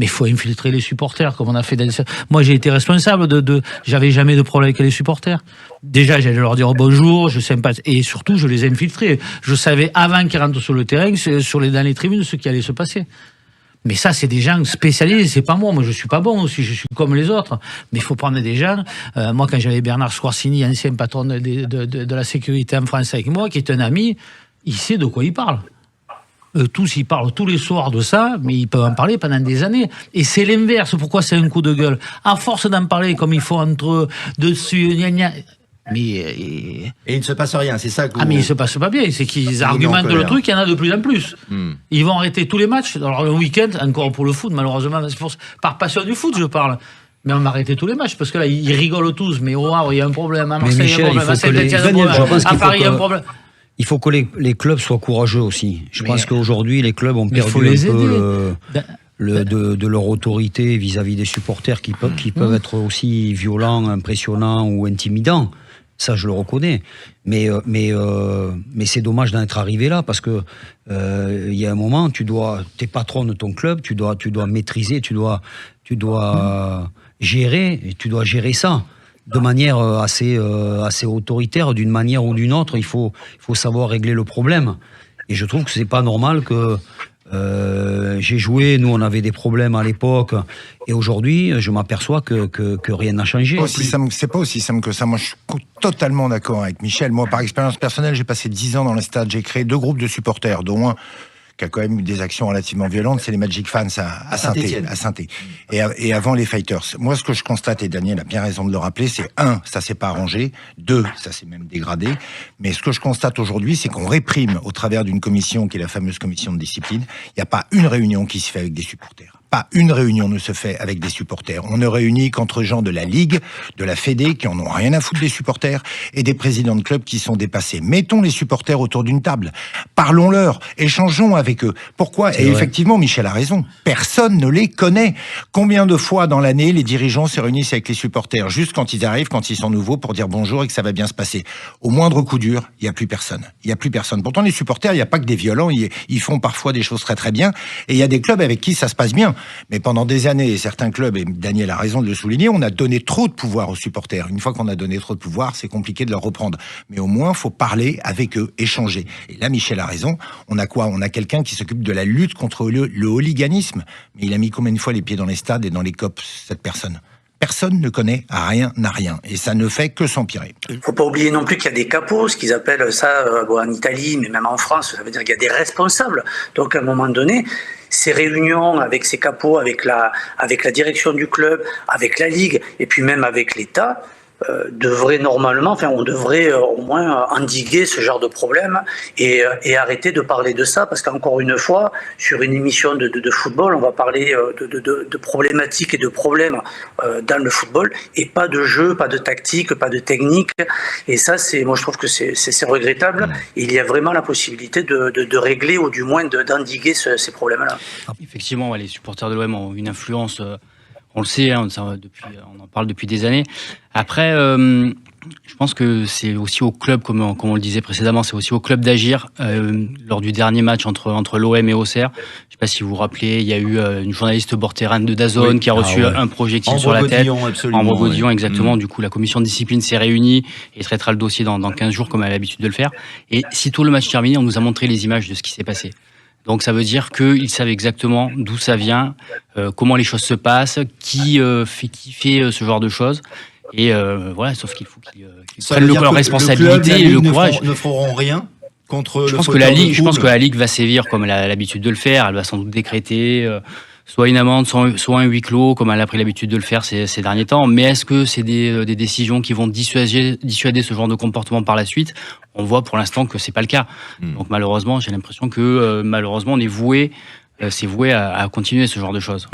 Mais il faut infiltrer les supporters, comme on a fait. Moi, j'ai été responsable j'avais jamais de problème avec les supporters. Déjà, j'allais leur dire bonjour, je sympathise. Et surtout, je les infiltrais. Je savais avant qu'ils rentrent sur le terrain, dans les tribunes, ce qui allait se passer. Mais ça, c'est des gens spécialisés, c'est pas moi. Moi, je suis pas bon aussi, je suis comme les autres. Mais il faut prendre des gens. Moi, quand j'avais Bernard Squarcini, ancien patron de la sécurité en France avec moi, qui est un ami, il sait de quoi il parle. Tous, ils parlent tous les soirs de ça, mais ils peuvent en parler pendant des années. Et c'est l'inverse. Pourquoi c'est un coup de gueule? À force d'en parler comme il faut entre eux, dessus, gna gna. Mais et il ne se passe rien, c'est ça que mais il se passe pas bien, c'est qu'ils argumentent le truc, il y en a de plus en plus. Ils vont arrêter tous les matchs. Alors le week-end, encore pour le foot, malheureusement, par passion du foot, je parle. Mais on va arrêter tous les matchs, parce que là, ils rigolent tous. Mais au Havre, il y a un problème. À Marseille, il y a un problème. À Saint-Etienne, il y a un problème. À Paris, il y a un problème. Il faut que les clubs soient courageux aussi. Je pense qu'aujourd'hui, les clubs ont perdu un peu de leur autorité vis-à-vis des supporters qui peuvent être aussi violents, impressionnants ou intimidants. Ça, je le reconnais. Mais c'est dommage d'en être arrivé là, parce que il y a un moment, t'es patron de ton club, tu dois maîtriser, tu dois gérer, et tu dois gérer ça de manière assez autoritaire, d'une manière ou d'une autre. Il faut savoir régler le problème. Et je trouve que c'est pas normal que j'ai joué, nous on avait des problèmes à l'époque, et aujourd'hui je m'aperçois que rien n'a changé. C'est pas aussi simple que ça. Moi je suis totalement d'accord avec Michel. Moi par expérience personnelle, j'ai passé 10 ans dans le stade, j'ai créé 2 groupes de supporters, dont un qui a quand même eu des actions relativement violentes, c'est les Magic Fans à Saint-Étienne. Et avant les Fighters. Moi, ce que je constate, et Daniel a bien raison de le rappeler, c'est 1, ça s'est pas arrangé, 2, ça s'est même dégradé. Mais ce que je constate aujourd'hui, c'est qu'on réprime au travers d'une commission qui est la fameuse commission de discipline. Il n'y a pas une réunion qui se fait avec des supporters. Pas une réunion ne se fait avec des supporters. On ne réunit qu'entre gens de la Ligue, de la Fédé, qui en ont rien à foutre des supporters, et des présidents de clubs qui sont dépassés. Mettons les supporters autour d'une table. Parlons-leur. Échangeons avec eux. Pourquoi? Et effectivement, Michel a raison. Personne ne les connaît. Combien de fois dans l'année, les dirigeants se réunissent avec les supporters, juste quand ils arrivent, quand ils sont nouveaux, pour dire bonjour et que ça va bien se passer. Au moindre coup dur, il n'y a plus personne. Il n'y a plus personne. Pourtant, les supporters, il n'y a pas que des violents. Ils font parfois des choses très très bien. Et il y a des clubs avec qui ça se passe bien. Mais pendant des années, certains clubs, et Daniel a raison de le souligner, on a donné trop de pouvoir aux supporters. Une fois qu'on a donné trop de pouvoir, c'est compliqué de leur reprendre. Mais au moins, faut parler avec eux, échanger. Et là, Michel a raison. On a quoi? On a quelqu'un qui s'occupe de la lutte contre le hooliganisme. Mais il a mis combien de fois les pieds dans les stades et dans les copes, cette personne? Personne ne connaît rien, n'a rien. Et ça ne fait que s'empirer. Il ne faut pas oublier non plus qu'il y a des capos, ce qu'ils appellent ça en Italie, mais même en France, ça veut dire qu'il y a des responsables. Donc à un moment donné, ces réunions avec ces capots, avec la direction du club, avec la Ligue, et puis même avec l'État, devrait normalement, on devrait au moins endiguer ce genre de problème et arrêter de parler de ça, parce qu'encore une fois, sur une émission de football, on va parler de problématiques et de problèmes dans le football, et pas de jeu, pas de tactique, pas de technique. Et ça, moi je trouve que c'est regrettable. Et il y a vraiment la possibilité de régler, ou du moins d'endiguer ces problèmes-là. Effectivement, les supporters de l'OM ont une influence. On le sait, on en parle depuis des années. Après, je pense que c'est aussi au club, comme on le disait précédemment, c'est aussi au club d'agir. Lors du dernier match entre l'OM et Auxerre, je ne sais pas si vous vous rappelez, il y a eu une journaliste bord-terrain de DAZN qui a reçu un projectile sur la tête. En Bourgogne, exactement. Du coup, la commission de discipline s'est réunie et traitera le dossier dans 15 jours, comme elle a l'habitude de le faire. Et sitôt le match terminé, on nous a montré les images de ce qui s'est passé. Donc ça veut dire qu'ils savent exactement d'où ça vient, comment les choses se passent, qui fait ce genre de choses. Et voilà, sauf qu'il faut qu'ils prennent leur responsabilité et le courage. Ne feront rien contre je pense que la Ligue va sévir comme elle a l'habitude de le faire. Elle va sans doute décréter soit une amende, soit un huis clos, comme elle a pris l'habitude de le faire ces derniers temps. Mais est-ce que c'est des décisions qui vont dissuader ce genre de comportement par la suite? On voit pour l'instant que c'est pas le cas. Donc malheureusement, j'ai l'impression que on est voué à continuer ce genre de choses.